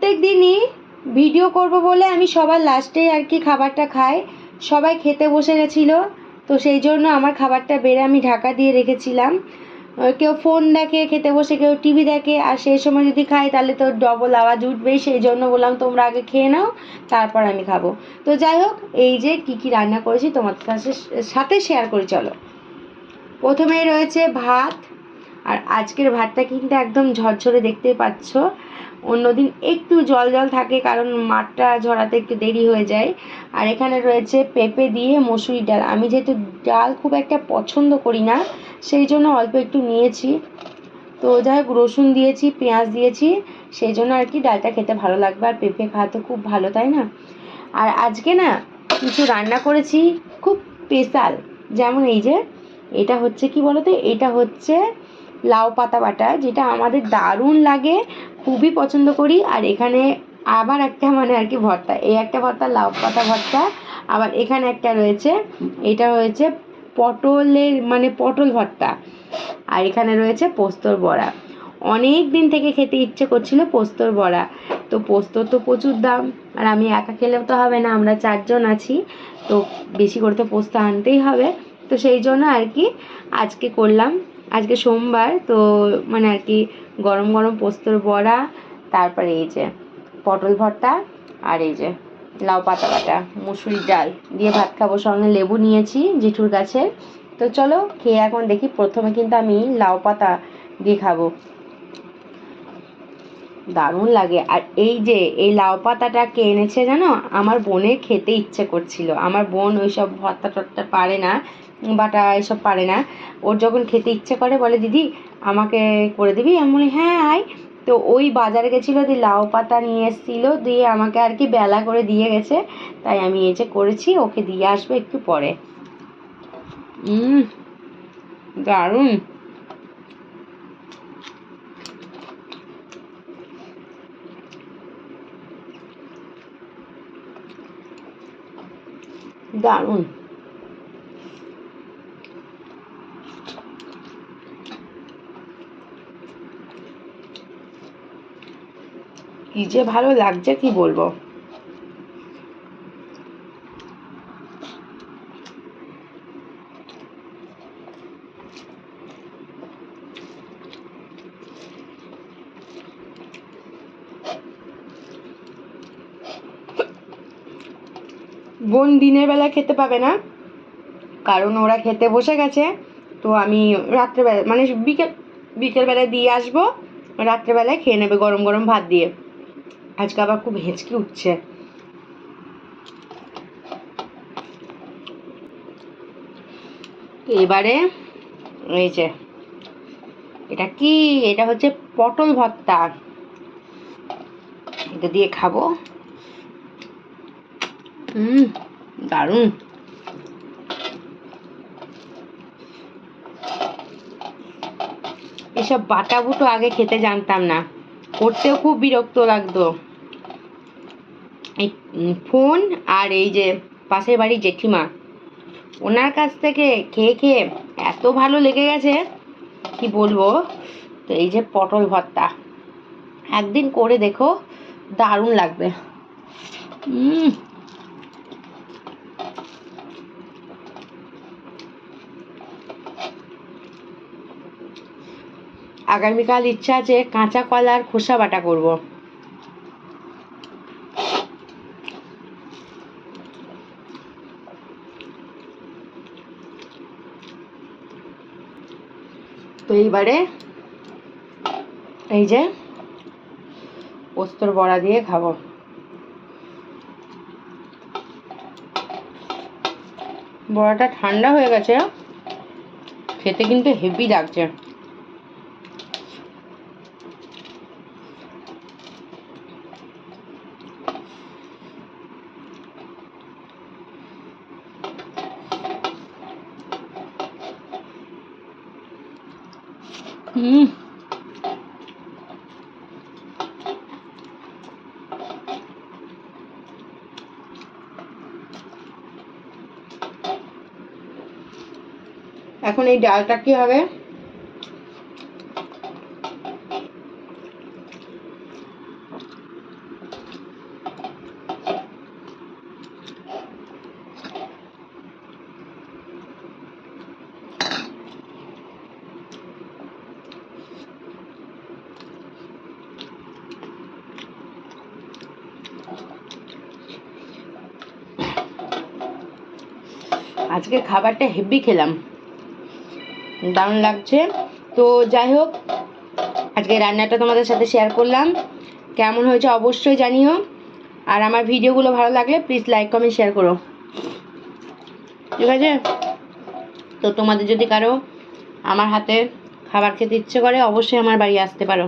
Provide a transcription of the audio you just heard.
প্রত্যেক দিনই ভিডিও করব বলে আমি সবার লাস্টে আর কি খাবারটা খাই। সবাই খেতে বসে গেছিলো, তো সেই জন্য আমার খাবারটা বেড়ে আমি ঢাকা দিয়ে রেখেছিলাম। কেউ ফোন দেখে খেতে বসে, কেউ টিভি দেখে, আর সেই সময় যদি খাই তাহলে তো ডবল আওয়াজ উঠবেই। সেই জন্য বললাম তোমরা আগে খেয়ে নাও, তারপর আমি খাবো। তো যাই হোক, এই যে কী রান্না করেছি তোমাদের সাথে শেয়ার করি চলো। প্রথমেই রয়েছে ভাত, আর আজকের ভাতটা কিন্তু একদম ঝরঝরে, দেখতেই পাচ্ছ। অন্যদিন একটু জল জল থাকে কারণ মাঠটা ঝরাতে একটু দেরি হয়ে যায়। আর এখানে রয়েছে পেঁপে দিয়ে মসুরি ডাল। আমি যেহেতু ডাল খুব একটা পছন্দ করি না, সেই জন্য অল্প একটু নিয়েছি। তো যাই হোক, রসুন দিয়েছি, পেঁয়াজ দিয়েছি, সেই জন্য আর কি ডালটা খেতে ভালো লাগবে। আর পেঁপে খাওয়া তো খুব ভালো, তাই না? আর আজকে না কিছু রান্না করেছি খুব স্পেশাল। যেমন এই যে এটা হচ্ছে কি বলতো, এটা হচ্ছে লাউ পাতা বাটা, যেটা আমাদের দারুণ লাগে, খুবই পছন্দ করি। আর এখানে আবার একটা মানে আর কি ভর্তা, এই একটা ভর্তা লাউ পাতা ভর্তা। আবার এখানে একটা রয়েছে, এটা রয়েছে পটলের মানে পটল ভর্তা। আর এখানে রয়েছে পোস্তর বড়া। অনেক দিন থেকে খেতে ইচ্ছে করছিল পোস্তর বড়া। তো পোস্ত তো প্রচুর দাম, আর আমি একা খেলেও তো হবে না, আমরা 4 জন আছি, তো বেশি করে তো পোস্ত আনতেই হবে। তো সেই জন্য আর কি আজকে করলাম। আজকে সোমবার, তো মানে আর কি গরম গরম পোস্তর বড়া, তারপরে এই যে পটল ভর্তা, আর এই যে লাউ পাতা বাটা, মুসুরির ডাল দিয়ে ভাত খাবো। সঙ্গে লেবু নিয়েছি জেঠুর গাছের। তো চলো খেয়ে এখন দেখি। প্রথমে কিন্তু আমি লাউ পাতা দিয়ে খাবো, দারুণ লাগে। আর এই যে এই লাউ পাতাটা কে এনেছে জানো? আমার বোনের খেতে ইচ্ছে করছিল। আমার বোন ওইসব ভর্তা টর্তা পারে না, বাটা এসব পারে না। ওর যখন খেতে ইচ্ছে করে বলে দিদি আমাকে করে দিবি, আমি বলি হ্যাঁ আয়। তো ওই বাজারে গেছিলো, দিয়ে লাউ পাতা নিয়ে এসেছিলো, দিয়ে আমাকে আর কি বেলা করে দিয়ে গেছে। তাই আমি এই যে করেছি, ওকে দিয়ে আসবো একটু পরে। দারুণ। দারুণ। কি যে ভালো লাগছে কি বলবো। বোন দিনের বেলা খেতে পাবে না, কারণ ওরা খেতে বসে গেছে। তো আমি রাত্রেবেলা মানে বিকেলবেলায় দিয়ে আসবো, রাত্রেবেলায় খেয়ে নেবে গরম গরম ভাত দিয়ে। আজকে আবার খুব হেঁচকি উঠছে। এবারে এই যে এটা কি, এটা হচ্ছে পটল ভর্তা, এটা দিয়ে খাবো। দারুণ। এসব বাটা বুটো আগে খেতে জানতাম না, করতেও খুব বিরক্ত লাগতো। এই ফোন আর এই যে পাশের বাড়ি জেঠিমা, ওনার কাছ থেকে খেয়ে খেয়ে এত ভালো লেগে গেছে কি বলবো। তো এই যে পটল ভর্তা একদিন করে দেখো, দারুণ লাগবে। আগামীকাল ইচ্ছা আছে কাঁচা কলার খোসা বাটা করব। তো এইবারে এই যে পোস্তর বড়া দিয়ে খাবো। বড়াটা ঠান্ডা হয়ে গেছে, খেতে কিন্তু হেভি লাগছে। এখন এই ডালটা কি হবে? আজকে খাবারটা হেভি খেলাম, দারুণ লাগছে। তো যাই হোক, আজকে রান্নাটা তোমাদের সাথে শেয়ার করলাম, কেমন হয়েছে অবশ্যই জানিও। আর আমার ভিডিওগুলো ভালো লাগলে প্লিজ লাইক কমেন্ট শেয়ার করো, ঠিক আছে? তো তোমাদের যদি কারো আমার হাতে খাবার খেতে ইচ্ছে করে অবশ্যই আমার বাড়ি আসতে পারো।